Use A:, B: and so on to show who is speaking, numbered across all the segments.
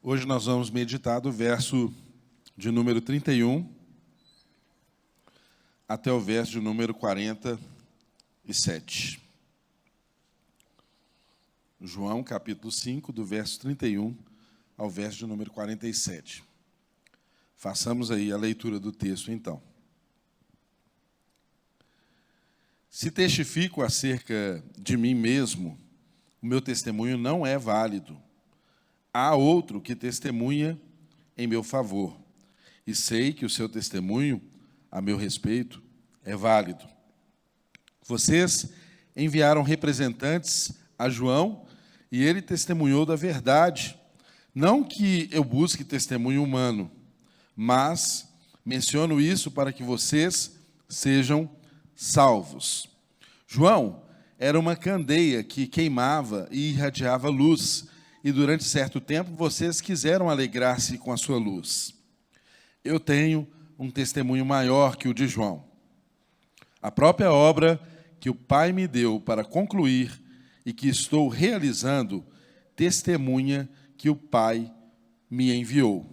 A: Hoje nós vamos meditar do verso de número 31 até o verso de número 47. João, capítulo 5, do verso 31 ao verso de número 47. Façamos aí a leitura do texto, então. Se testifico acerca de mim mesmo, o meu testemunho não é válido. Há outro que testemunha em meu favor, e sei que o seu testemunho, a meu respeito, é válido. Vocês enviaram representantes a João, e ele testemunhou da verdade. Não que eu busque testemunho humano, mas menciono isso para que vocês sejam salvos. João era uma candeia que queimava e irradiava luz, e durante certo tempo vocês quiseram alegrar-se com a sua luz. Eu tenho um testemunho maior que o de João. A própria obra que o Pai me deu para concluir e que estou realizando, testemunha que o Pai me enviou.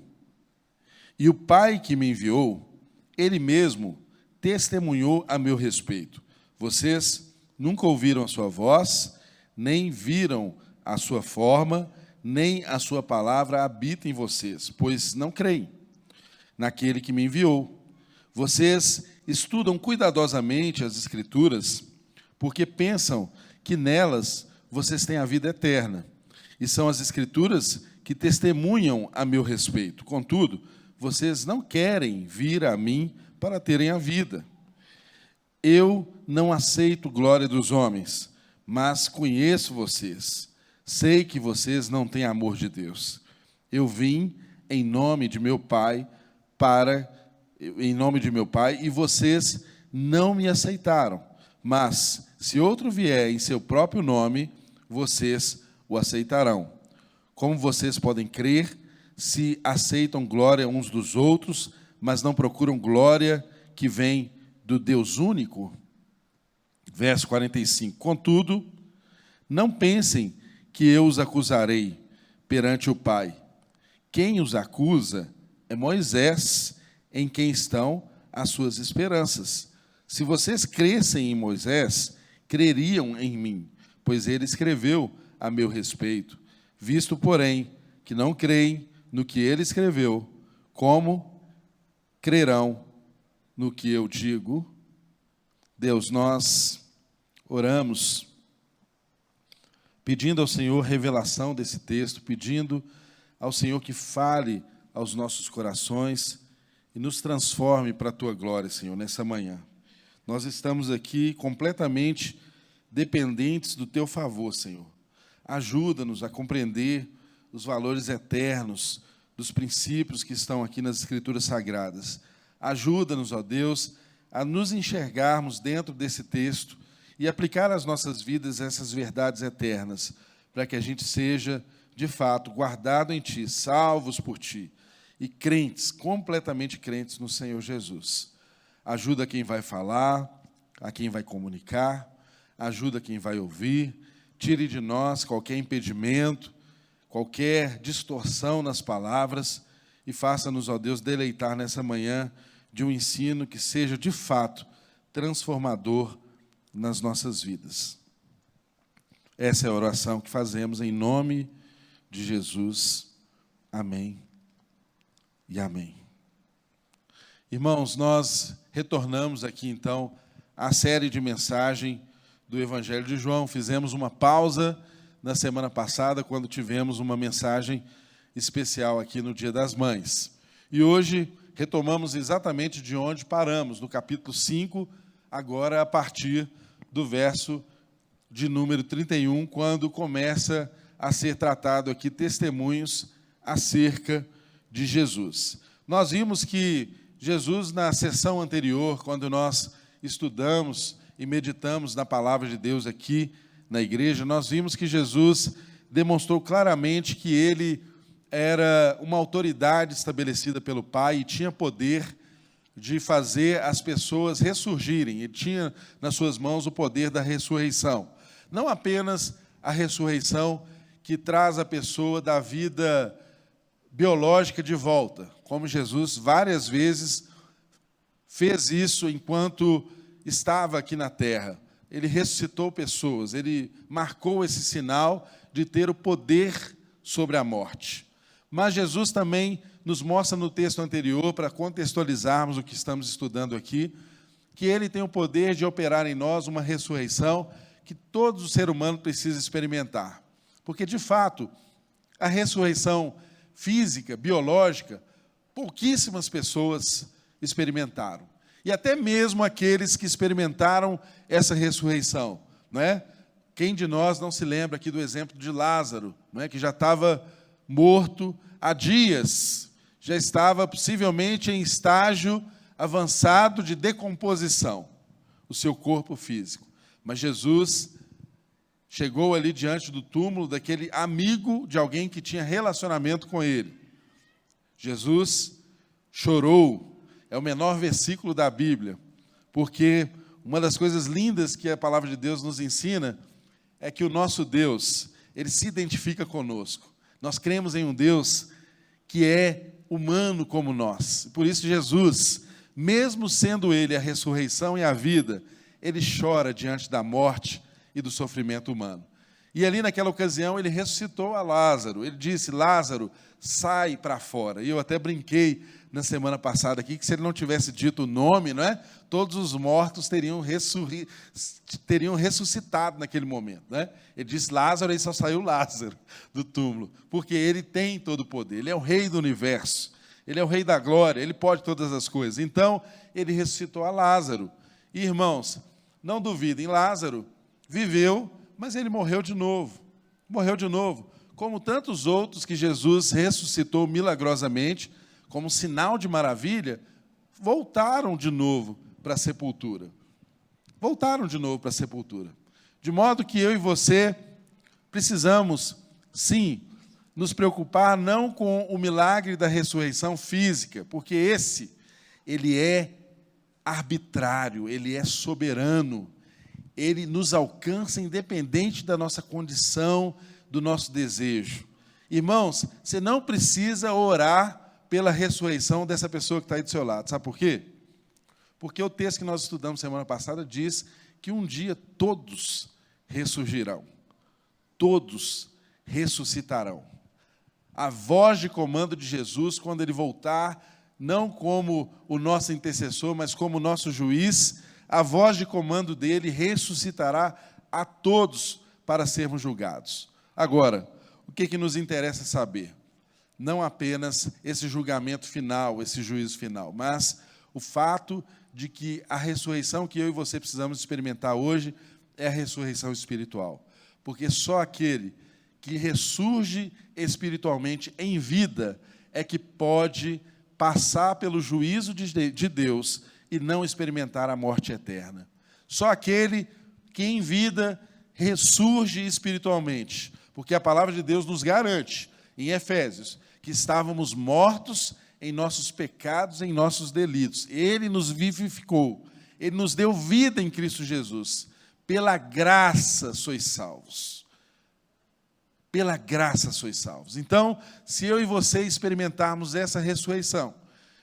A: E o Pai que me enviou, Ele mesmo testemunhou a meu respeito. Vocês nunca ouviram a sua voz, nem viram a sua forma, nem a sua palavra habita em vocês, pois não creem naquele que me enviou. Vocês estudam cuidadosamente as Escrituras, porque pensam que nelas vocês têm a vida eterna. E são as Escrituras que testemunham a meu respeito. Contudo, vocês não querem vir a mim para terem a vida. Eu não aceito glória dos homens, mas conheço vocês. Sei que vocês não têm amor de Deus. Eu vim em nome de meu Pai, e vocês não me aceitaram. Mas, se outro vier em seu próprio nome, vocês o aceitarão. Como vocês podem crer se aceitam glória uns dos outros, mas não procuram glória que vem do Deus único? Verso 45. Contudo, não pensem que eu os acusarei perante o Pai. Quem os acusa é Moisés, em quem estão as suas esperanças. Se vocês crescem em Moisés, creriam em mim, pois ele escreveu a meu respeito. Visto, porém, que não creem no que ele escreveu, como crerão no que eu digo? Deus, nós oramos pedindo ao Senhor revelação desse texto, pedindo ao Senhor que fale aos nossos corações e nos transforme para a Tua glória, Senhor, nessa manhã. Nós estamos aqui completamente dependentes do Teu favor, Senhor. Ajuda-nos a compreender os valores eternos dos princípios que estão aqui nas Escrituras Sagradas. Ajuda-nos, ó Deus, a nos enxergarmos dentro desse texto e aplicar às nossas vidas essas verdades eternas, para que a gente seja, de fato, guardado em Ti, salvos por Ti, e crentes, completamente crentes no Senhor Jesus. Ajuda quem vai falar, a quem vai comunicar, ajuda quem vai ouvir, tire de nós qualquer impedimento, qualquer distorção nas palavras, e faça-nos, ó Deus, deleitar nessa manhã de um ensino que seja, de fato, transformador nas nossas vidas. Essa é a oração que fazemos em nome de Jesus. Amém e amém. Irmãos, nós retornamos aqui, então, à série de mensagem do Evangelho de João. Fizemos uma pausa na semana passada, quando tivemos uma mensagem especial aqui no Dia das Mães. E hoje retomamos exatamente de onde paramos, no capítulo 5, agora a partir do verso de número 31, quando começa a ser tratado aqui testemunhos acerca de Jesus. Nós vimos que Jesus, na sessão anterior, quando nós estudamos e meditamos na palavra de Deus aqui na igreja, nós vimos que Jesus demonstrou claramente que ele era uma autoridade estabelecida pelo Pai e tinha poder de fazer as pessoas ressurgirem. Ele tinha nas suas mãos o poder da ressurreição. Não apenas a ressurreição que traz a pessoa da vida biológica de volta, como Jesus várias vezes fez isso enquanto estava aqui na terra. Ele ressuscitou pessoas, ele marcou esse sinal de ter o poder sobre a morte. Mas Jesus também nos mostra no texto anterior, para contextualizarmos o que estamos estudando aqui, que ele tem o poder de operar em nós uma ressurreição que todo ser humano precisa experimentar. Porque, de fato, a ressurreição física, biológica, pouquíssimas pessoas experimentaram. E até mesmo aqueles que experimentaram essa ressurreição, não é? Quem de nós não se lembra aqui do exemplo de Lázaro, não é? Que já estava morto há dias, já estava possivelmente em estágio avançado de decomposição, o seu corpo físico. Mas Jesus chegou ali diante do túmulo daquele amigo de alguém que tinha relacionamento com ele. Jesus chorou. É o menor versículo da Bíblia, porque uma das coisas lindas que a palavra de Deus nos ensina é que o nosso Deus, ele se identifica conosco. Nós cremos em um Deus que é humano como nós. Por isso Jesus, mesmo sendo ele a ressurreição e a vida, ele chora diante da morte e do sofrimento humano. E ali naquela ocasião ele ressuscitou a Lázaro. Ele disse: Lázaro, sai para fora. E eu até brinquei na semana passada aqui que se ele não tivesse dito o nome, não é? Todos os mortos teriam ressuscitado naquele momento, né? Ele disse Lázaro e só saiu Lázaro do túmulo, porque ele tem todo o poder, ele é o rei do universo, ele é o rei da glória, ele pode todas as coisas. Então, ele ressuscitou a Lázaro. E, irmãos, não duvidem, Lázaro viveu, mas ele morreu de novo. Morreu de novo, como tantos outros que Jesus ressuscitou milagrosamente, como sinal de maravilha, voltaram de novo para a sepultura. Voltaram de novo para a sepultura. De modo que eu e você precisamos, sim, nos preocupar não com o milagre da ressurreição física, porque ele é arbitrário, ele é soberano, ele nos alcança independente da nossa condição, do nosso desejo. Irmãos, você não precisa orar pela ressurreição dessa pessoa que está aí do seu lado. Sabe por quê? Porque o texto que nós estudamos semana passada diz que um dia todos ressurgirão. Todos ressuscitarão. A voz de comando de Jesus, quando ele voltar, não como o nosso intercessor, mas como o nosso juiz, a voz de comando dele ressuscitará a todos para sermos julgados. Agora, o que nos interessa saber? Não apenas esse julgamento final, esse juízo final, mas o fato de que a ressurreição que eu e você precisamos experimentar hoje é a ressurreição espiritual. Porque só aquele que ressurge espiritualmente em vida é que pode passar pelo juízo de Deus e não experimentar a morte eterna. Só aquele que em vida ressurge espiritualmente, porque a palavra de Deus nos garante, em Efésios, que estávamos mortos em nossos pecados, em nossos delitos. Ele nos vivificou, ele nos deu vida em Cristo Jesus. Pela graça sois salvos. Pela graça sois salvos. Então, se eu e você experimentarmos essa ressurreição,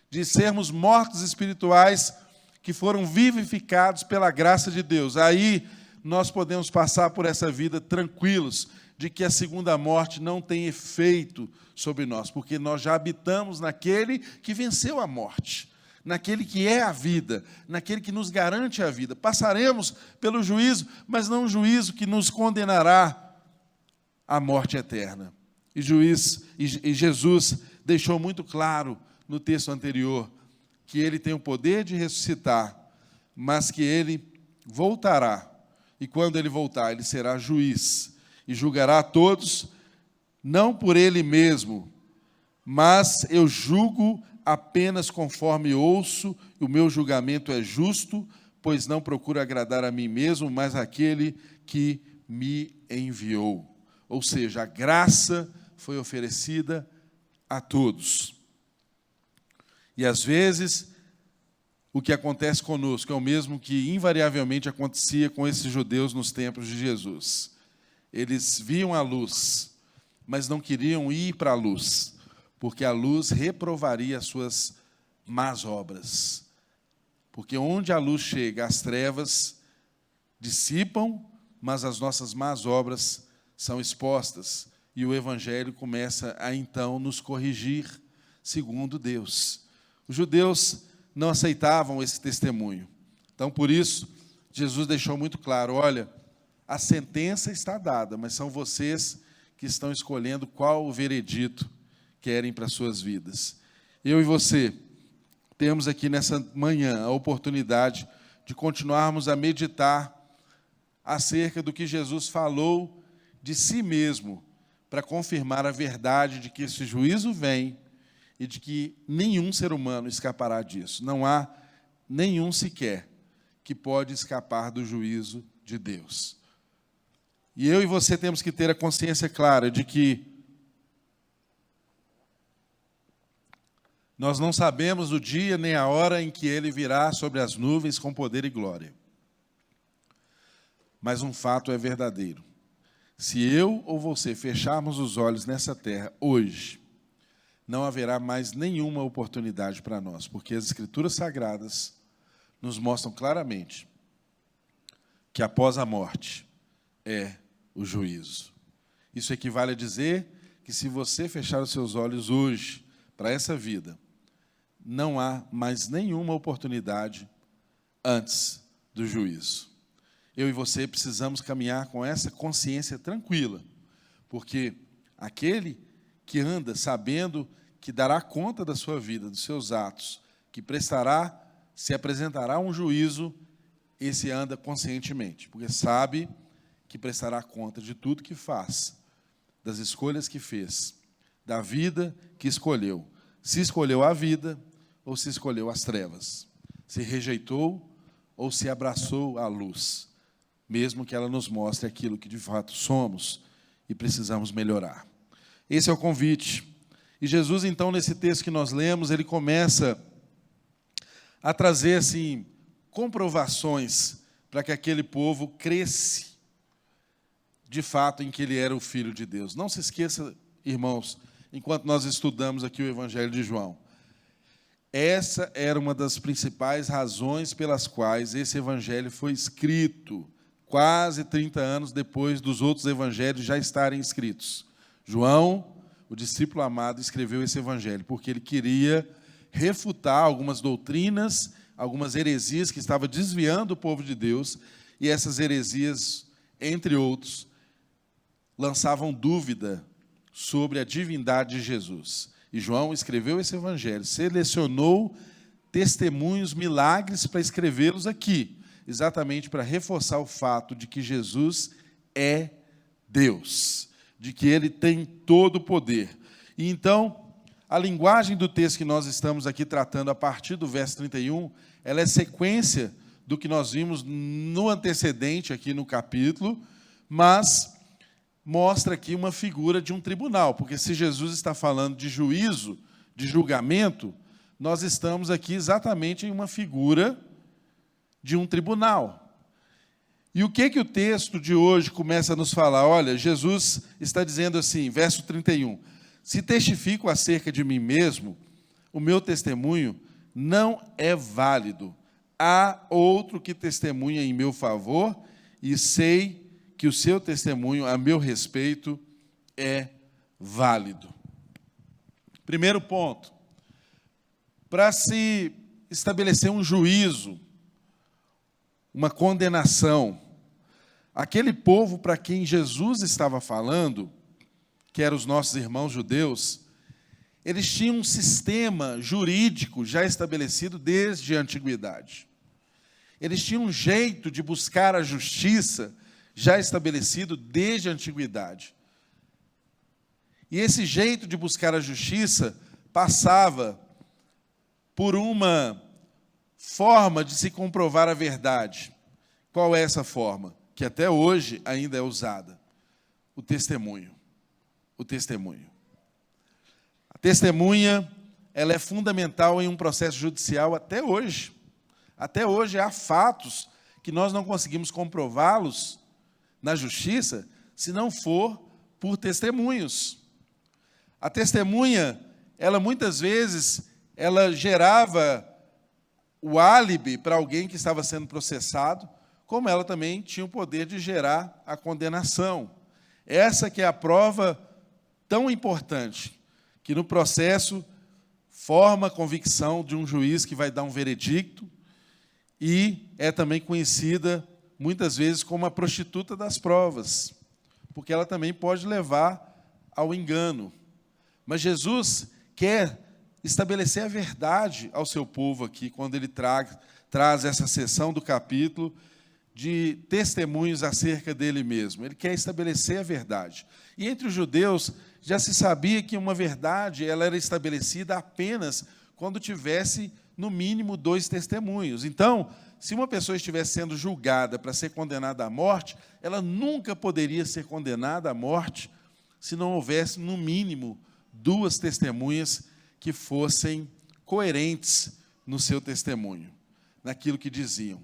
A: de sermos mortos espirituais que foram vivificados pela graça de Deus, aí nós podemos passar por essa vida tranquilos, de que a segunda morte não tem efeito sobre nós, porque nós já habitamos naquele que venceu a morte, naquele que é a vida, naquele que nos garante a vida. Passaremos pelo juízo, mas não um juízo que nos condenará à morte eterna. E Jesus deixou muito claro no texto anterior que ele tem o poder de ressuscitar, mas que ele voltará. E quando ele voltar, ele será juiz e julgará a todos, não por ele mesmo, mas eu julgo apenas conforme ouço, e o meu julgamento é justo, pois não procuro agradar a mim mesmo, mas aquele que me enviou. Ou seja, a graça foi oferecida a todos. E às vezes, o que acontece conosco é o mesmo que invariavelmente acontecia com esses judeus nos tempos de Jesus. Eles viam a luz, mas não queriam ir para a luz, porque a luz reprovaria as suas más obras. Porque onde a luz chega, as trevas dissipam, mas as nossas más obras são expostas. E o Evangelho começa a, então, nos corrigir segundo Deus. Os judeus não aceitavam esse testemunho. Então, por isso, Jesus deixou muito claro, olha, a sentença está dada, mas são vocês que estão escolhendo qual o veredito querem para as suas vidas. Eu e você temos aqui nessa manhã a oportunidade de continuarmos a meditar acerca do que Jesus falou de si mesmo, para confirmar a verdade de que esse juízo vem e de que nenhum ser humano escapará disso. Não há nenhum sequer que pode escapar do juízo de Deus. E eu e você temos que ter a consciência clara de que nós não sabemos o dia nem a hora em que ele virá sobre as nuvens com poder e glória. Mas um fato é verdadeiro. Se eu ou você fecharmos os olhos nessa terra hoje, não haverá mais nenhuma oportunidade para nós, porque as Escrituras Sagradas nos mostram claramente que após a morte é o juízo. Isso equivale a dizer que se você fechar os seus olhos hoje para essa vida, não há mais nenhuma oportunidade antes do juízo. Eu e você precisamos caminhar com essa consciência tranquila, porque aquele que anda sabendo que dará conta da sua vida, dos seus atos, que se apresentará um juízo, esse anda conscientemente, porque sabe que prestará conta de tudo que faz, das escolhas que fez, da vida que escolheu. Se escolheu a vida ou se escolheu as trevas, se rejeitou ou se abraçou a luz, mesmo que ela nos mostre aquilo que de fato somos e precisamos melhorar. Esse é o convite. E Jesus, então, nesse texto que nós lemos, ele começa a trazer, assim, comprovações para que aquele povo cresce, de fato, em que ele era o Filho de Deus. Não se esqueça, irmãos, enquanto nós estudamos aqui o Evangelho de João, essa era uma das principais razões pelas quais esse Evangelho foi escrito, quase 30 anos depois dos outros evangelhos já estarem escritos. João, o discípulo amado, escreveu esse evangelho porque ele queria refutar algumas doutrinas, algumas heresias que estavam desviando o povo de Deus, e essas heresias, entre outros, lançavam dúvida sobre a divindade de Jesus. E João escreveu esse evangelho, selecionou testemunhos, milagres para escrevê-los aqui, exatamente para reforçar o fato de que Jesus é Deus, de que ele tem todo o poder. E então, a linguagem do texto que nós estamos aqui tratando a partir do verso 31, ela é sequência do que nós vimos no antecedente aqui no capítulo, mas mostra aqui uma figura de um tribunal, porque se Jesus está falando de juízo, de julgamento, nós estamos aqui exatamente em uma figura de um tribunal. E o que o texto de hoje começa a nos falar? Olha, Jesus está dizendo assim, verso 31, se testifico acerca de mim mesmo, o meu testemunho não é válido. Há outro que testemunha em meu favor, e sei que o seu testemunho a meu respeito é válido. Primeiro ponto, para se estabelecer um juízo, uma condenação, aquele povo para quem Jesus estava falando, que eram os nossos irmãos judeus, eles tinham um sistema jurídico já estabelecido desde a antiguidade. Eles tinham um jeito de buscar a justiça já estabelecido desde a antiguidade. E esse jeito de buscar a justiça passava por uma forma de se comprovar a verdade. Qual é essa forma? Que até hoje ainda é usada. O testemunho. O testemunho. A testemunha, ela é fundamental em um processo judicial até hoje. Até hoje há fatos que nós não conseguimos comprová-los na justiça se não for por testemunhos. A testemunha, ela muitas vezes ela gerava o álibi para alguém que estava sendo processado, como ela também tinha o poder de gerar a condenação. Essa que é a prova tão importante, que no processo forma a convicção de um juiz que vai dar um veredicto, e é também conhecida muitas vezes como a prostituta das provas, porque ela também pode levar ao engano. Mas Jesus quer estabelecer a verdade ao seu povo aqui, quando ele traz essa seção do capítulo de testemunhos acerca dele mesmo. Ele quer estabelecer a verdade. E entre os judeus já se sabia que uma verdade ela era estabelecida apenas quando tivesse, no mínimo, 2 testemunhos. Então, se uma pessoa estivesse sendo julgada para ser condenada à morte, ela nunca poderia ser condenada à morte se não houvesse, no mínimo, 2 testemunhas que fossem coerentes no seu testemunho, naquilo que diziam.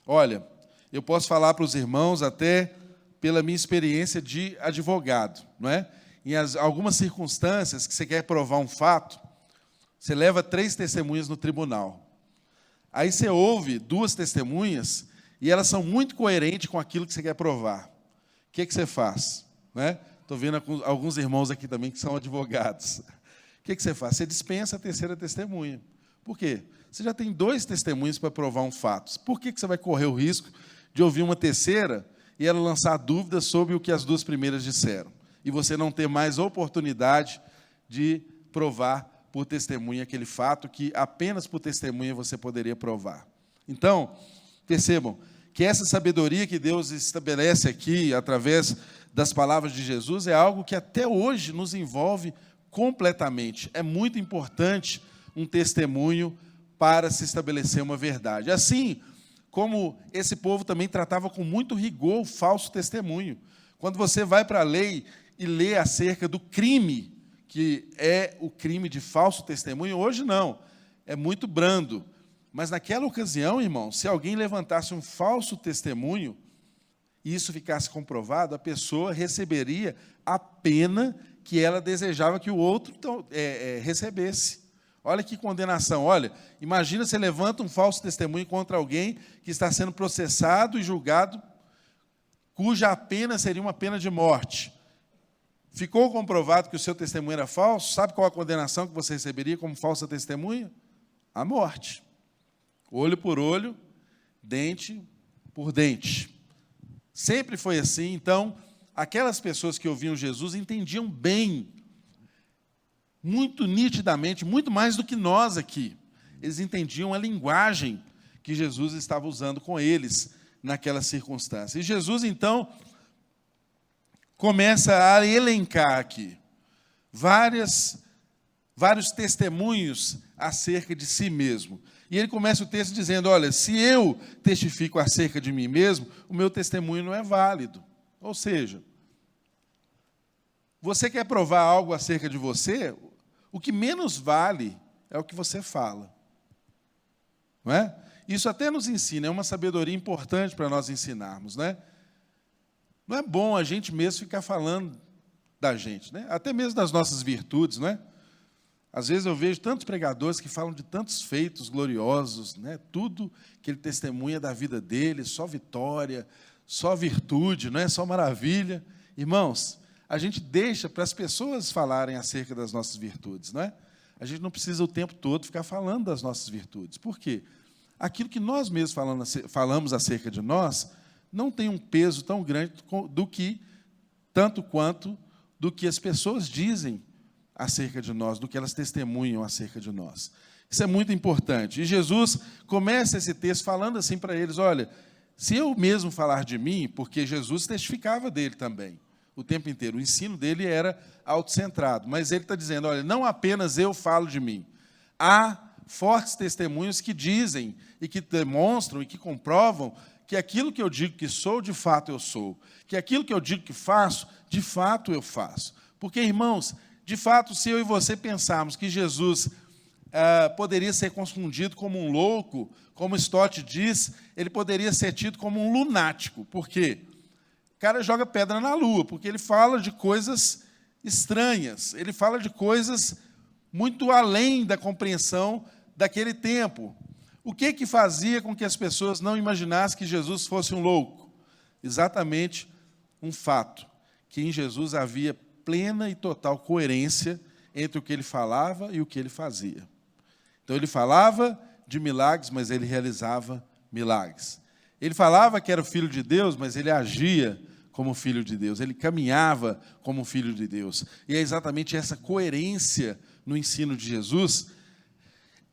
A: Olha, eu posso falar para os irmãos, até pela minha experiência de advogado, não é? Em algumas circunstâncias que você quer provar um fato, você leva 3 testemunhas no tribunal. Aí você ouve 2 testemunhas e elas são muito coerentes com aquilo que você quer provar. O que você faz? Estou vendo alguns irmãos aqui também que são advogados. O que você faz? Você dispensa a 3ª testemunha. Por quê? Você já tem 2 testemunhas para provar um fato. Por que você vai correr o risco de ouvir uma 3ª e ela lançar dúvidas sobre o que as 2 primeiras disseram? E você não ter mais oportunidade de provar por testemunha aquele fato que apenas por testemunha você poderia provar. Então, percebam que essa sabedoria que Deus estabelece aqui, através das palavras de Jesus, é algo que até hoje nos envolve completamente. É muito importante um testemunho para se estabelecer uma verdade. Assim como esse povo também tratava com muito rigor o falso testemunho. Quando você vai para a lei e lê acerca do crime, que é o crime de falso testemunho, hoje não, é muito brando. Mas naquela ocasião, irmão, se alguém levantasse um falso testemunho e isso ficasse comprovado, a pessoa receberia a pena que ela desejava que o outro recebesse. Olha que condenação. Olha, imagina você levanta um falso testemunho contra alguém que está sendo processado e julgado, cuja pena seria uma pena de morte. Ficou comprovado que o seu testemunho era falso, sabe qual a condenação que você receberia como falsa testemunha? A morte. Olho por olho, dente por dente. Sempre foi assim. Então, aquelas pessoas que ouviam Jesus entendiam bem, muito nitidamente, muito mais do que nós aqui. Eles entendiam a linguagem que Jesus estava usando com eles naquela circunstância. E Jesus, então, começa a elencar aqui vários testemunhos acerca de si mesmo. E ele começa o texto dizendo, olha, se eu testifico acerca de mim mesmo, o meu testemunho não é válido. Ou seja, você quer provar algo acerca de você, o que menos vale é o que você fala. Não é? Isso até nos ensina, é uma sabedoria importante para nós ensinarmos, né? Não é bom a gente mesmo ficar falando da gente, né? Até mesmo das nossas virtudes, não é? Às vezes eu vejo tantos pregadores que falam de tantos feitos gloriosos, né? Tudo que ele testemunha da vida dele, só vitória, só virtude, não é? Só maravilha. Irmãos, a gente deixa para as pessoas falarem acerca das nossas virtudes, não é? A gente não precisa o tempo todo ficar falando das nossas virtudes. Por quê? Aquilo que nós mesmos falamos acerca de nós não tem um peso tão grande tanto quanto do que as pessoas dizem acerca de nós, do que elas testemunham acerca de nós. Isso é muito importante. E Jesus começa esse texto falando assim para eles, olha, se eu mesmo falar de mim, porque Jesus testificava dele também, o tempo inteiro, o ensino dele era autocentrado, mas ele está dizendo, olha, não apenas eu falo de mim, há fortes testemunhos que dizem e que demonstram e que comprovam que aquilo que eu digo que sou, de fato eu sou. Que aquilo que eu digo que faço, de fato eu faço. Porque, irmãos, de fato, se eu e você pensarmos que Jesus poderia ser confundido como um louco, como Stott diz, ele poderia ser tido como um lunático. Por quê? O cara joga pedra na lua, porque ele fala de coisas estranhas, ele fala de coisas muito além da compreensão daquele tempo. O que fazia com que as pessoas não imaginassem que Jesus fosse um louco? Exatamente um fato, que em Jesus havia plena e total coerência entre o que ele falava e o que ele fazia. Então, ele falava de milagres, mas ele realizava milagres. Ele falava que era o Filho de Deus, mas ele agia como Filho de Deus. Ele caminhava como Filho de Deus. E é exatamente essa coerência no ensino de Jesus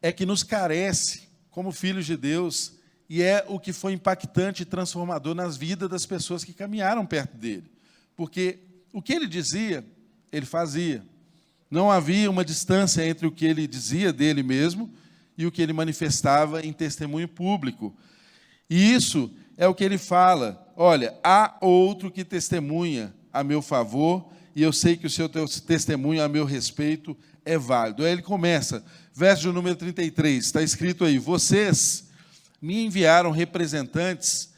A: é que nos carece como filhos de Deus e é o que foi impactante e transformador nas vidas das pessoas que caminharam perto dele. Porque o que ele dizia, ele fazia. Não havia uma distância entre o que ele dizia dele mesmo e o que ele manifestava em testemunho público. E isso é o que ele fala. Olha, há outro que testemunha a meu favor, e eu sei que o seu testemunho a meu respeito é válido. Aí ele começa, verso de número 33, está escrito aí: vocês me enviaram representantes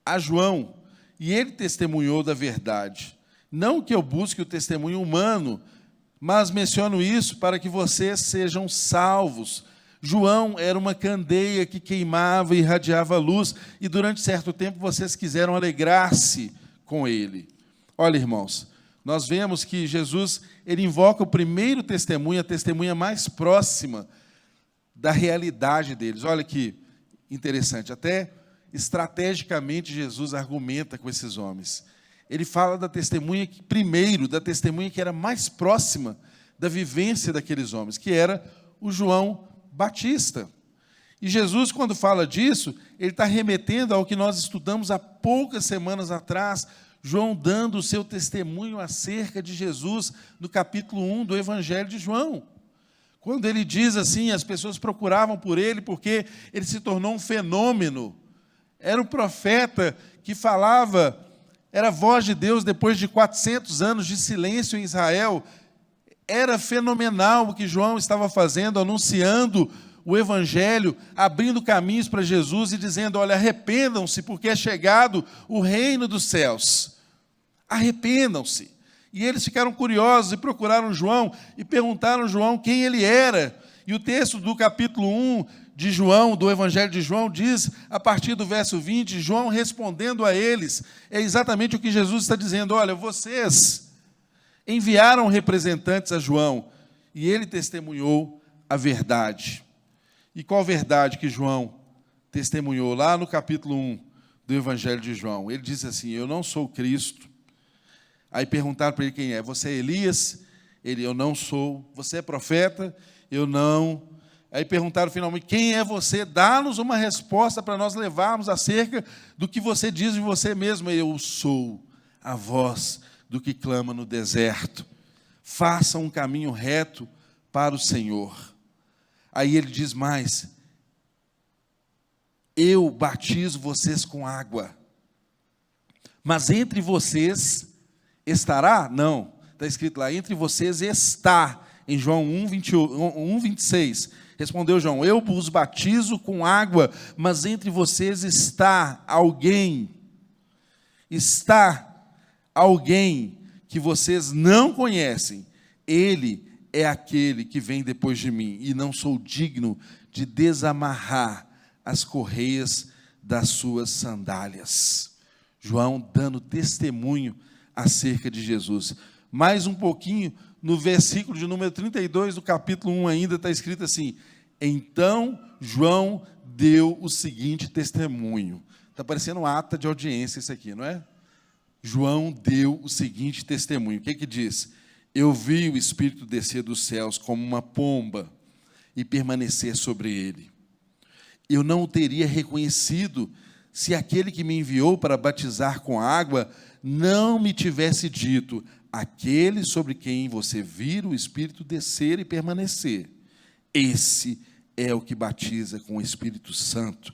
A: a João, e ele testemunhou da verdade. Não que eu busque o testemunho humano, mas menciono isso para que vocês sejam salvos. João era uma candeia que queimava e irradiava luz, e durante certo tempo vocês quiseram alegrar-se com ele. Olha, irmãos, nós vemos que Jesus, ele invoca o primeiro testemunho, a testemunha mais próxima da realidade deles. Olha que interessante, até estrategicamente Jesus argumenta com esses homens. Ele fala da testemunha, primeiro, da testemunha que era mais próxima da vivência daqueles homens, que era o João Batista. E Jesus, quando fala disso, ele está remetendo ao que nós estudamos há poucas semanas atrás, João dando o seu testemunho acerca de Jesus, no capítulo 1 do Evangelho de João. Quando ele diz assim, as pessoas procuravam por ele, porque ele se tornou um fenômeno. Era o profeta que falava, era a voz de Deus depois de 400 anos de silêncio em Israel. Era fenomenal o que João estava fazendo, anunciando o Evangelho, abrindo caminhos para Jesus e dizendo: olha, arrependam-se, porque é chegado o reino dos céus. Arrependam-se. E eles ficaram curiosos e procuraram João e perguntaram a João quem ele era. E o texto do capítulo 1 de João, do Evangelho de João, diz, a partir do verso 20, João respondendo a eles, é exatamente o que Jesus está dizendo: olha, vocês enviaram representantes a João, e ele testemunhou a verdade. E qual verdade que João testemunhou? Lá no capítulo 1 do Evangelho de João, ele diz assim: eu não sou Cristo. Aí perguntaram para ele quem é. Você é Elias? Ele: eu não sou. Você é profeta? Eu não. Aí perguntaram finalmente: quem é você? Dá-nos uma resposta para nós levarmos acerca do que você diz de você mesmo. Eu sou a voz do que clama no deserto. Faça um caminho reto para o Senhor. Aí ele diz mais: eu batizo vocês com água, mas entre vocês estará? Não, está escrito lá, entre vocês está, em João 1:26. Respondeu João: eu vos batizo com água, mas entre vocês está alguém que vocês não conhecem. Ele é aquele que vem depois de mim, e não sou digno de desamarrar as correias das suas sandálias. João dando testemunho acerca de Jesus. Mais um pouquinho, no versículo de número 32 do capítulo 1 ainda está escrito assim: então João deu o seguinte testemunho. Está parecendo ata de audiência isso aqui, não é? João deu o seguinte testemunho. O que diz? Eu vi o Espírito descer dos céus como uma pomba e permanecer sobre ele. Eu não o teria reconhecido se aquele que me enviou para batizar com água não me tivesse dito: aquele sobre quem você vira o Espírito descer e permanecer, esse é o que batiza com o Espírito Santo.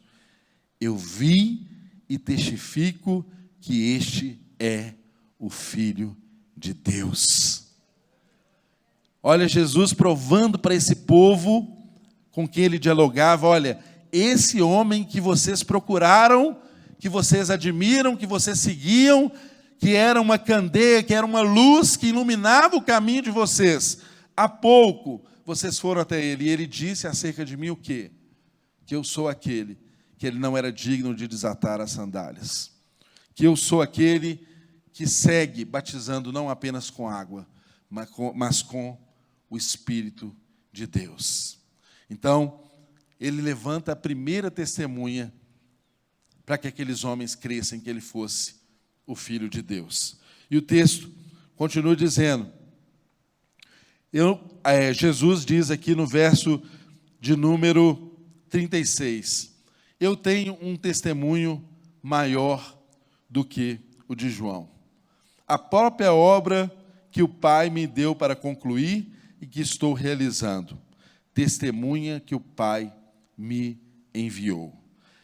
A: Eu vi e testifico que este é o Filho de Deus. Olha, Jesus provando para esse povo com quem ele dialogava: olha, esse homem que vocês procuraram, que vocês admiram, que vocês seguiam, que era uma candeia, que era uma luz que iluminava o caminho de vocês, há pouco vocês foram até ele, e ele disse acerca de mim o quê? Que eu sou aquele que ele não era digno de desatar as sandálias. Que eu sou aquele que segue batizando não apenas com água, mas com o Espírito de Deus. Então, ele levanta a primeira testemunha para que aqueles homens crescem que ele fosse o Filho de Deus. E o texto continua dizendo, Jesus diz aqui no verso de número 36, eu tenho um testemunho maior do que o de João. A própria obra que o Pai me deu para concluir e que estou realizando. Testemunha que o Pai me enviou.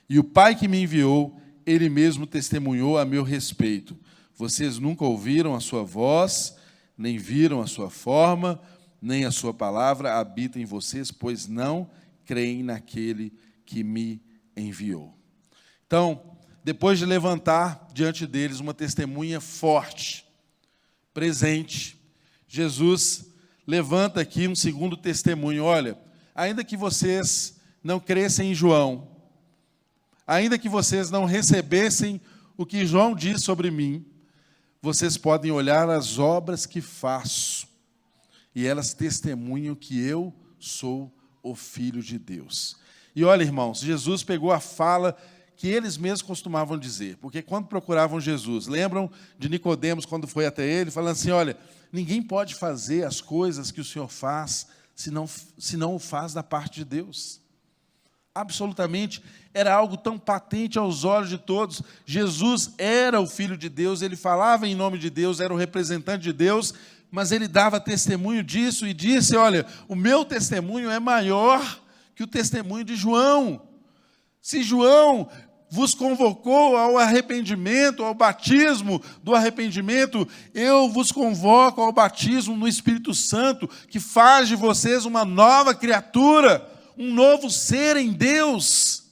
A: E o Pai que me enviou, ele mesmo testemunhou a meu respeito. Vocês nunca ouviram a sua voz, nem viram a sua forma, nem a sua palavra habita em vocês, pois não creem naquele que me enviou. Então, depois de levantar diante deles uma testemunha forte, presente, Jesus levanta aqui um segundo testemunho. Olha, ainda que vocês não crescem em João, ainda que vocês não recebessem o que João diz sobre mim, vocês podem olhar as obras que faço, e elas testemunham que eu sou o Filho de Deus. E olha, irmãos, Jesus pegou a fala que eles mesmos costumavam dizer, porque quando procuravam Jesus, lembram de Nicodemos quando foi até ele, falando assim, olha, ninguém pode fazer as coisas que o Senhor faz, se não o faz da parte de Deus. Absolutamente, era algo tão patente aos olhos de todos. Jesus era o Filho de Deus, ele falava em nome de Deus, era o representante de Deus, mas ele dava testemunho disso e disse, olha, o meu testemunho é maior que o testemunho de João. Se João vos convocou ao arrependimento, ao batismo do arrependimento, eu vos convoco ao batismo no Espírito Santo, que faz de vocês uma nova criatura, um novo ser em Deus.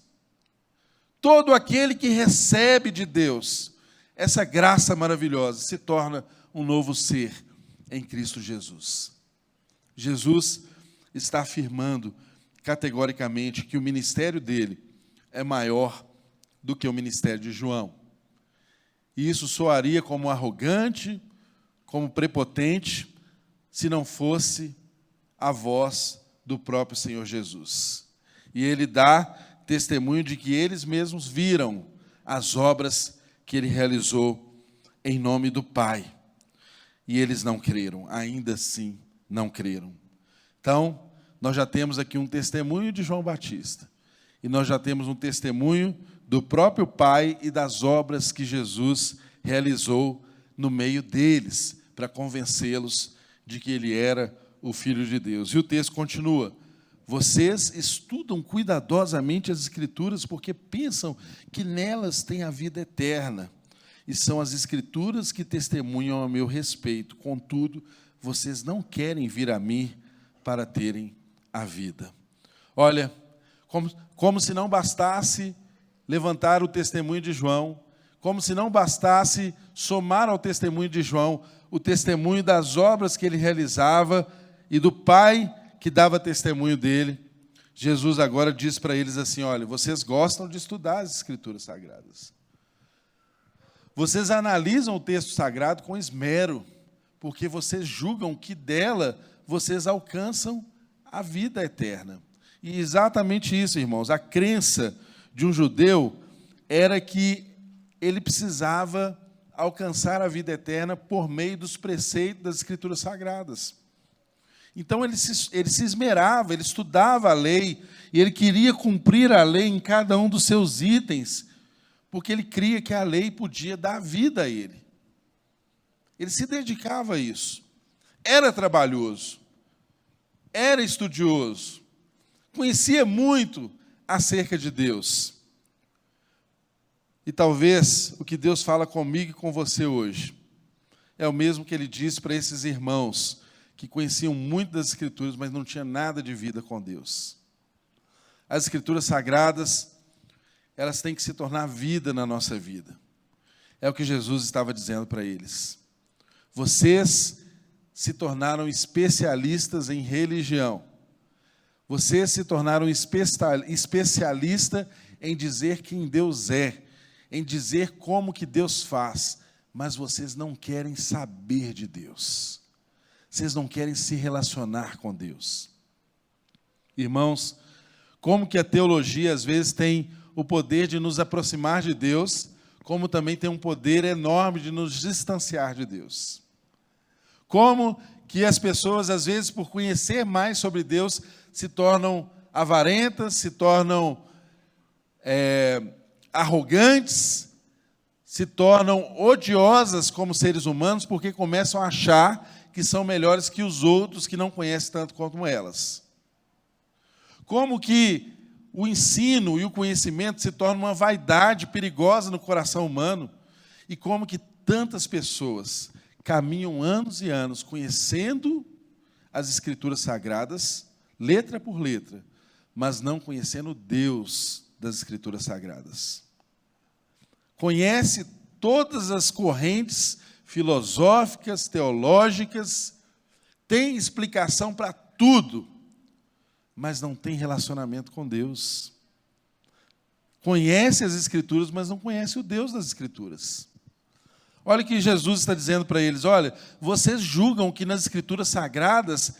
A: Todo aquele que recebe de Deus essa graça maravilhosa se torna um novo ser em Cristo Jesus. Jesus está afirmando categoricamente que o ministério dele é maior do que o ministério de João. E isso soaria como arrogante, como prepotente, se não fosse a voz do próprio Senhor Jesus. E ele dá testemunho de que eles mesmos viram as obras que ele realizou em nome do Pai. E eles não creram, ainda assim não creram. Então, nós já temos aqui um testemunho de João Batista. E nós já temos um testemunho do próprio Pai e das obras que Jesus realizou no meio deles, para convencê-los de que ele era o Filho de Deus. E o texto continua, vocês estudam cuidadosamente as Escrituras porque pensam que nelas tem a vida eterna. E são as Escrituras que testemunham a meu respeito. Contudo, vocês não querem vir a mim para terem a vida. Olha, como se não bastasse levantar o testemunho de João, como se não bastasse somar ao testemunho de João o testemunho das obras que ele realizava e do Pai que dava testemunho dele, Jesus agora diz para eles assim, olha, vocês gostam de estudar as Escrituras Sagradas. Vocês analisam o texto sagrado com esmero, porque vocês julgam que dela vocês alcançam a vida eterna. E exatamente isso, irmãos, a crença de um judeu era que ele precisava alcançar a vida eterna por meio dos preceitos das Escrituras Sagradas. Então ele se esmerava, ele estudava a lei, e ele queria cumprir a lei em cada um dos seus itens, porque ele cria que a lei podia dar vida a ele. Ele se dedicava a isso. Era trabalhoso, era estudioso, conhecia muito acerca de Deus. E talvez o que Deus fala comigo e com você hoje é o mesmo que ele disse para esses irmãos que conheciam muito das Escrituras, mas não tinham nada de vida com Deus. As Escrituras Sagradas, elas têm que se tornar vida na nossa vida. É o que Jesus estava dizendo para eles. Vocês se tornaram especialistas em religião, Vocês se tornaram especialista em dizer quem Deus é, em dizer como que Deus faz, mas vocês não querem saber de Deus. Vocês não querem se relacionar com Deus. Irmãos, como que a teologia às vezes tem o poder de nos aproximar de Deus, como também tem um poder enorme de nos distanciar de Deus. Como que as pessoas, às vezes, por conhecer mais sobre Deus, se tornam avarentas, se tornam arrogantes, se tornam odiosas como seres humanos, porque começam a achar que são melhores que os outros que não conhecem tanto quanto elas. Como que o ensino e o conhecimento se tornam uma vaidade perigosa no coração humano, e como que tantas pessoas caminham anos e anos conhecendo as Escrituras Sagradas, letra por letra, mas não conhecendo Deus das Escrituras Sagradas. Conhece todas as correntes filosóficas, teológicas, tem explicação para tudo, mas não tem relacionamento com Deus. Conhece as Escrituras, mas não conhece o Deus das Escrituras. Olha o que Jesus está dizendo para eles: olha, vocês julgam que nas Escrituras Sagradas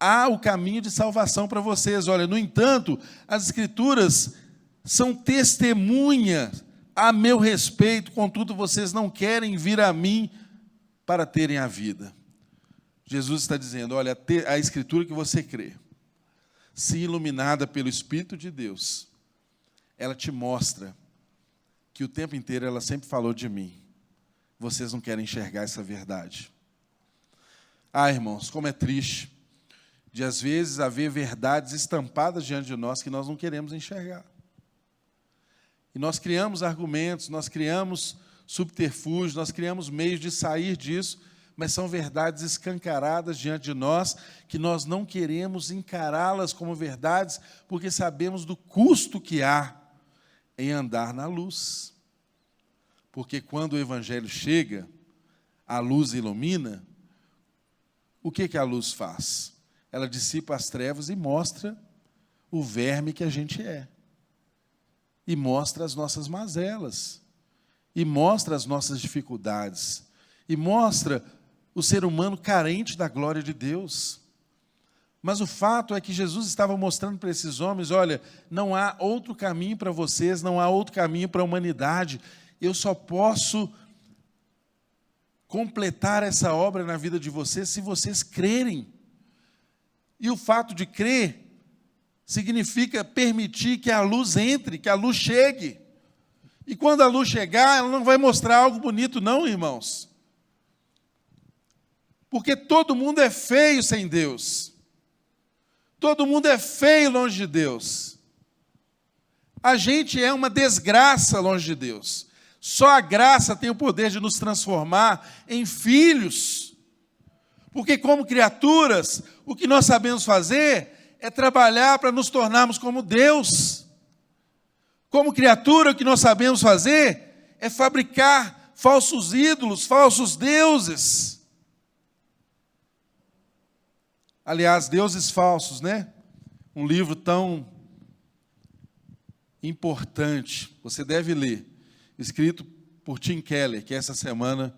A: há o caminho de salvação para vocês. Olha, no entanto, as Escrituras são testemunha a meu respeito, contudo vocês não querem vir a mim para terem a vida. Jesus está dizendo: olha, a Escritura que você crê, se iluminada pelo Espírito de Deus, ela te mostra que o tempo inteiro ela sempre falou de mim. Vocês não querem enxergar essa verdade. Ah, irmãos, como é triste de às vezes haver verdades estampadas diante de nós que nós não queremos enxergar. E nós criamos argumentos, nós criamos subterfúgios, nós criamos meios de sair disso, mas são verdades escancaradas diante de nós, que nós não queremos encará-las como verdades, porque sabemos do custo que há em andar na luz. Porque quando o Evangelho chega, a luz ilumina, o que a luz faz? Ela dissipa as trevas e mostra o verme que a gente é. E mostra as nossas mazelas. E mostra as nossas dificuldades. E mostra o ser humano carente da glória de Deus. Mas o fato é que Jesus estava mostrando para esses homens: olha, não há outro caminho para vocês, não há outro caminho para a humanidade. Eu só posso completar essa obra na vida de vocês se vocês crerem. E o fato de crer significa permitir que a luz entre, que a luz chegue. E quando a luz chegar, ela não vai mostrar algo bonito, não, irmãos. Porque todo mundo é feio sem Deus. Todo mundo é feio longe de Deus. A gente é uma desgraça longe de Deus. Só a graça tem o poder de nos transformar em filhos. Porque como criaturas, o que nós sabemos fazer é trabalhar para nos tornarmos como Deus. Como criatura, o que nós sabemos fazer é fabricar falsos ídolos, falsos deuses. Aliás, Deuses Falsos, né? Um livro tão importante, você deve ler, escrito por Tim Keller, que essa semana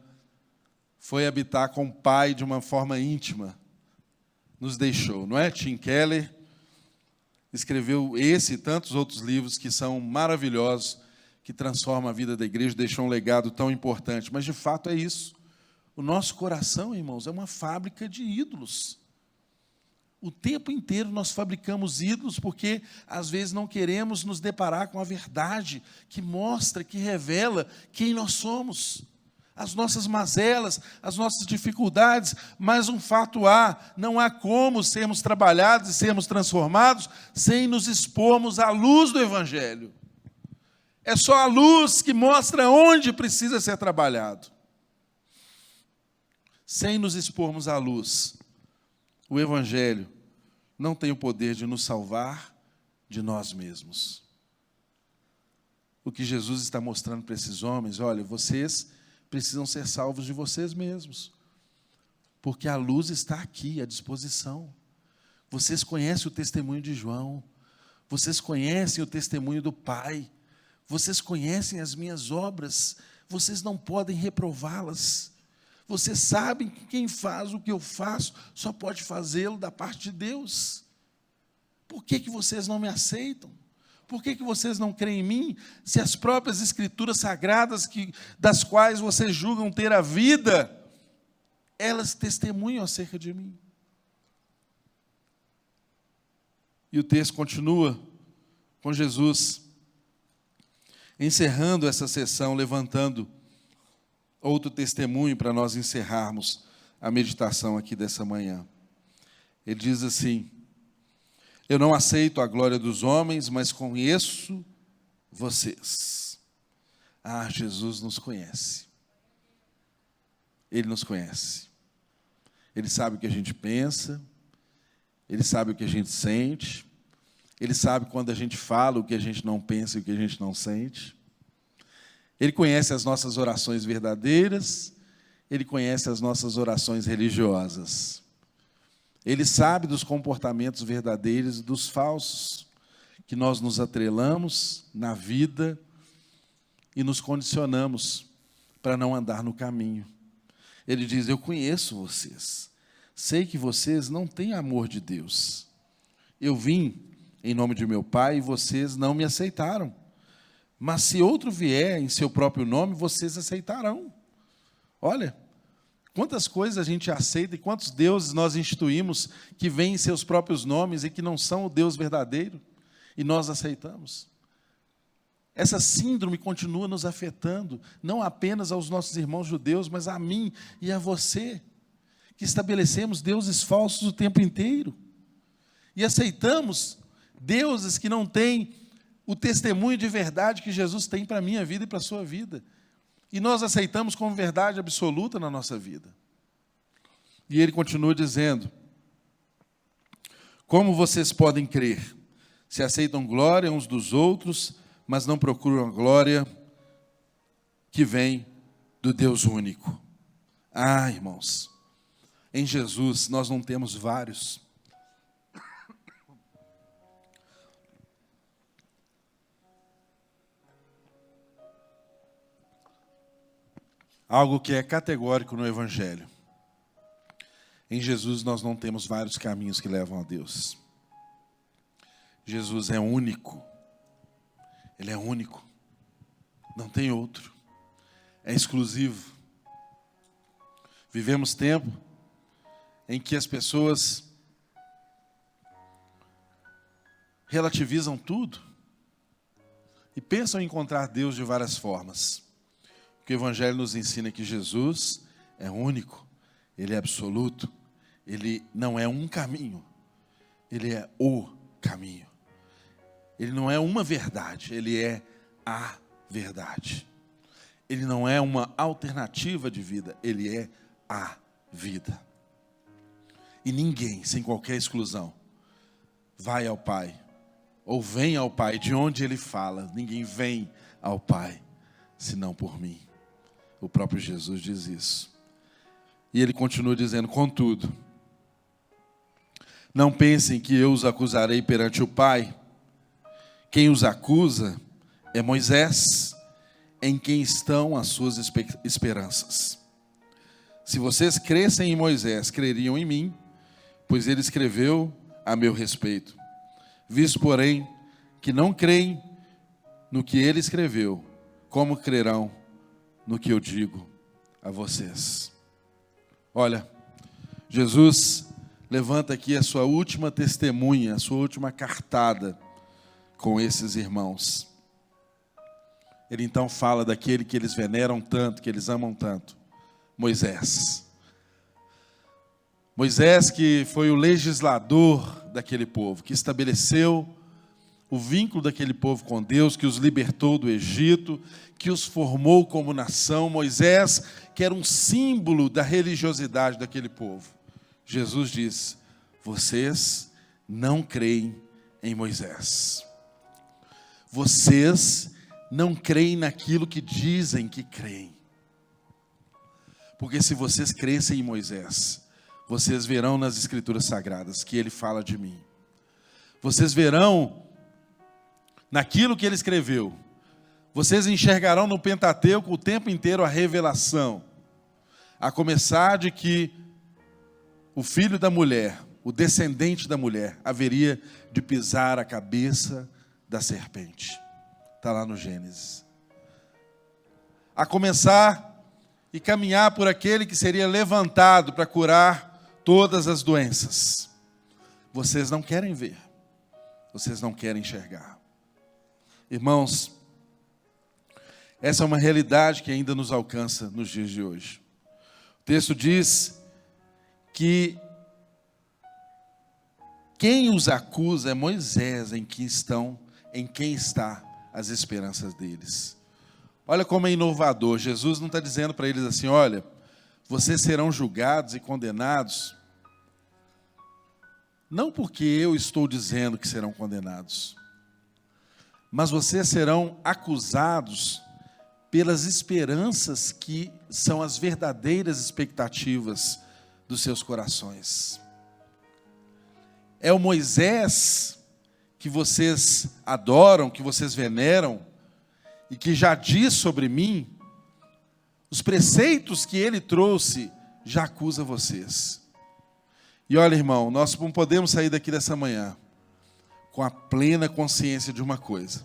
A: foi habitar com o Pai de uma forma íntima, nos deixou, não é? Tim Keller escreveu esse e tantos outros livros que são maravilhosos, que transformam a vida da igreja, deixam um legado tão importante. Mas, de fato, é isso. O nosso coração, irmãos, é uma fábrica de ídolos. O tempo inteiro nós fabricamos ídolos porque, às vezes, não queremos nos deparar com a verdade que mostra, que revela quem nós somos. As nossas mazelas, as nossas dificuldades, mas um fato há: não há como sermos trabalhados e sermos transformados sem nos expormos à luz do Evangelho. É só a luz que mostra onde precisa ser trabalhado. Sem nos expormos à luz, o Evangelho não tem o poder de nos salvar de nós mesmos. O que Jesus está mostrando para esses homens: olha, vocês precisam ser salvos de vocês mesmos, porque a luz está aqui à disposição. Vocês conhecem o testemunho de João, vocês conhecem o testemunho do Pai, vocês conhecem as minhas obras, vocês não podem reprová-las. Vocês sabem que quem faz o que eu faço só pode fazê-lo da parte de Deus. Por que vocês não me aceitam? Por que vocês não creem em mim? Se as próprias Escrituras Sagradas, das quais vocês julgam ter a vida, elas testemunham acerca de mim. E o texto continua com Jesus encerrando essa sessão, levantando outro testemunho para nós encerrarmos a meditação aqui dessa manhã. Ele diz assim: eu não aceito a glória dos homens, mas conheço vocês. Ah, Jesus nos conhece. Ele nos conhece. Ele sabe o que a gente pensa, Ele sabe o que a gente sente, Ele sabe quando a gente fala o que a gente não pensa e o que a gente não sente. Ele conhece as nossas orações verdadeiras, Ele conhece as nossas orações religiosas. Ele sabe dos comportamentos verdadeiros e dos falsos, que nós nos atrelamos na vida e nos condicionamos para não andar no caminho. Ele diz: eu conheço vocês, sei que vocês não têm amor de Deus. Eu vim em nome de meu Pai e vocês não me aceitaram. Mas se outro vier em seu próprio nome, vocês aceitarão. Olha, quantas coisas a gente aceita e quantos deuses nós instituímos que vêm em seus próprios nomes e que não são o Deus verdadeiro, e nós aceitamos. Essa síndrome continua nos afetando, não apenas aos nossos irmãos judeus, mas a mim e a você, que estabelecemos deuses falsos o tempo inteiro. E aceitamos deuses que não têm o testemunho de verdade que Jesus tem para a minha vida e para a sua vida. E nós aceitamos como verdade absoluta na nossa vida. E ele continua dizendo: como vocês podem crer, se aceitam glória uns dos outros, mas não procuram a glória que vem do Deus único? Ah, irmãos, em Jesus nós não temos vários. Algo que é categórico no Evangelho. Em Jesus nós não temos vários caminhos que levam a Deus. Jesus é único. Ele é único. Não tem outro. É exclusivo. Vivemos tempo em que as pessoas relativizam tudo e pensam em encontrar Deus de várias formas. Porque o Evangelho nos ensina que Jesus é único, Ele é absoluto, Ele não é um caminho, Ele é o caminho. Ele não é uma verdade, Ele é a verdade. Ele não é uma alternativa de vida, Ele é a vida. E ninguém, sem qualquer exclusão, vai ao Pai, ou vem ao Pai de onde Ele fala. Ninguém vem ao Pai, senão por mim. O próprio Jesus diz isso. E ele continua dizendo: contudo, não pensem que eu os acusarei perante o Pai. Quem os acusa é Moisés, em quem estão as suas esperanças. Se vocês crescem em Moisés, creriam em mim, pois ele escreveu a meu respeito. Visto, porém, que não creem no que ele escreveu, como crerão no que eu digo a vocês? Olha, Jesus levanta aqui a sua última testemunha, a sua última cartada com esses irmãos. Ele então fala daquele que eles veneram tanto, que eles amam tanto, Moisés. Moisés, que foi o legislador daquele povo, que estabeleceu o vínculo daquele povo com Deus, que os libertou do Egito, que os formou como nação. Moisés, que era um símbolo da religiosidade daquele povo. Jesus diz: vocês não creem em Moisés. Vocês não creem naquilo que dizem que creem. Porque se vocês crescem em Moisés, vocês verão nas Escrituras Sagradas que ele fala de mim. Vocês verão naquilo que ele escreveu. Vocês enxergarão no Pentateuco o tempo inteiro a revelação. A começar de que o filho da mulher, o descendente da mulher, haveria de pisar a cabeça da serpente. Está lá no Gênesis. A começar e caminhar por aquele que seria levantado para curar todas as doenças. Vocês não querem ver. Vocês não querem enxergar. Irmãos, essa é uma realidade que ainda nos alcança nos dias de hoje. O texto diz que quem os acusa é Moisés, em quem está as esperanças deles. Olha como é inovador. Jesus não está dizendo para eles assim: olha, vocês serão julgados e condenados, não porque eu estou dizendo que serão condenados, mas vocês serão acusados pelas esperanças que são as verdadeiras expectativas dos seus corações. É o Moisés que vocês adoram, que vocês veneram, e que já diz sobre mim, os preceitos que ele trouxe, já acusa vocês. E olha, irmão, nós não podemos sair daqui dessa manhã com a plena consciência de uma coisa.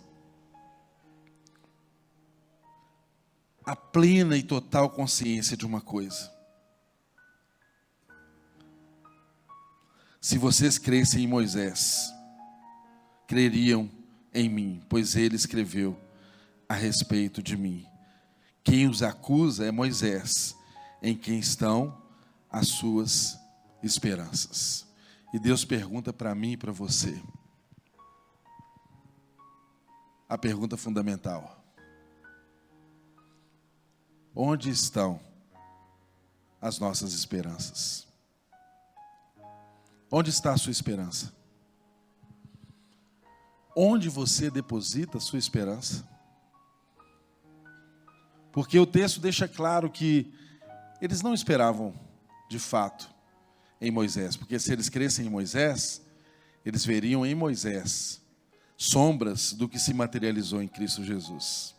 A: A plena e total consciência de uma coisa. Se vocês crescem em Moisés, creriam em mim, pois ele escreveu a respeito de mim. Quem os acusa é Moisés, em quem estão as suas esperanças. E Deus pergunta para mim e para você, a pergunta fundamental: onde estão as nossas esperanças? Onde está a sua esperança? Onde você deposita a sua esperança? Porque o texto deixa claro que eles não esperavam, de fato, em Moisés. Porque se eles crescem em Moisés, eles veriam em Moisés sombras do que se materializou em Cristo Jesus.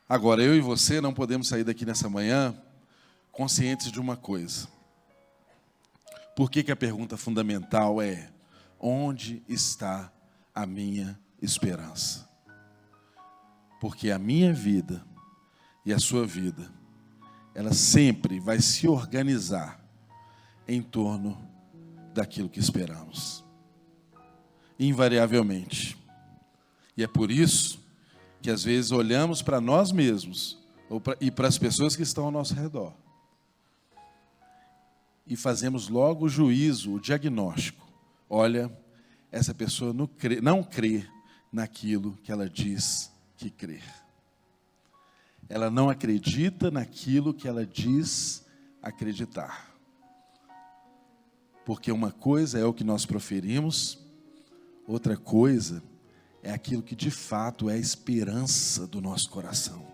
A: Agora, eu e você não podemos sair daqui nessa manhã conscientes de uma coisa. Por que a pergunta fundamental é: onde está a minha esperança? Porque a minha vida e a sua vida, ela sempre vai se organizar em torno daquilo que esperamos. Invariavelmente. E é por isso que às vezes olhamos para nós mesmos e para as pessoas que estão ao nosso redor e fazemos logo o juízo, o diagnóstico. Olha, essa pessoa não crê naquilo que ela diz que crer. Ela não acredita naquilo que ela diz acreditar. Porque uma coisa é o que nós proferimos, outra coisa é aquilo que de fato é a esperança do nosso coração.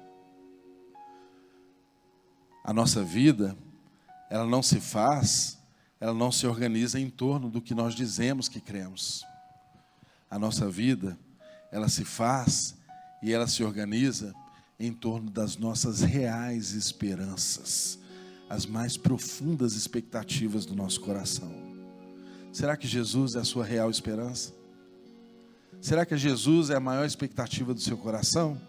A: A nossa vida, ela não se faz, ela não se organiza em torno do que nós dizemos que cremos. A nossa vida, ela se faz e ela se organiza em torno das nossas reais esperanças, as mais profundas expectativas do nosso coração. Será que Jesus é a sua real esperança? Será que Jesus é a maior expectativa do seu coração?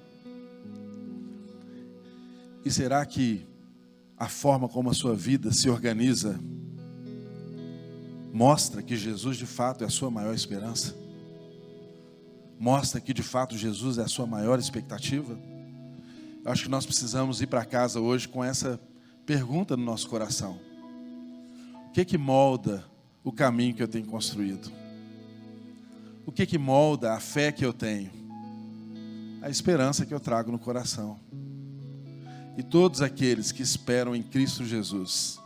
A: E será que a forma como a sua vida se organiza mostra que Jesus de fato é a sua maior esperança? Mostra que de fato Jesus é a sua maior expectativa? Eu acho que nós precisamos ir para casa hoje com essa pergunta no nosso coração. O que molda o caminho que eu tenho construído? O que molda a fé que eu tenho? A esperança que eu trago no coração. E todos aqueles que esperam em Cristo Jesus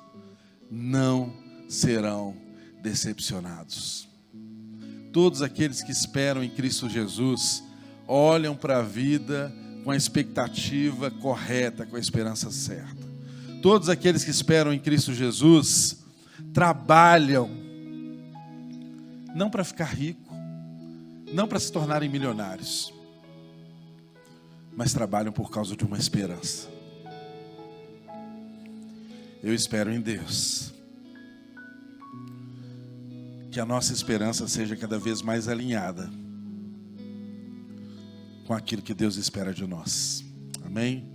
A: não serão decepcionados. Todos aqueles que esperam em Cristo Jesus olham para a vida com a expectativa correta, com a esperança certa. Todos aqueles que esperam em Cristo Jesus trabalham, não para ficar rico, não para se tornarem milionários, mas trabalham por causa de uma esperança. Eu espero em Deus que a nossa esperança seja cada vez mais alinhada com aquilo que Deus espera de nós. Amém?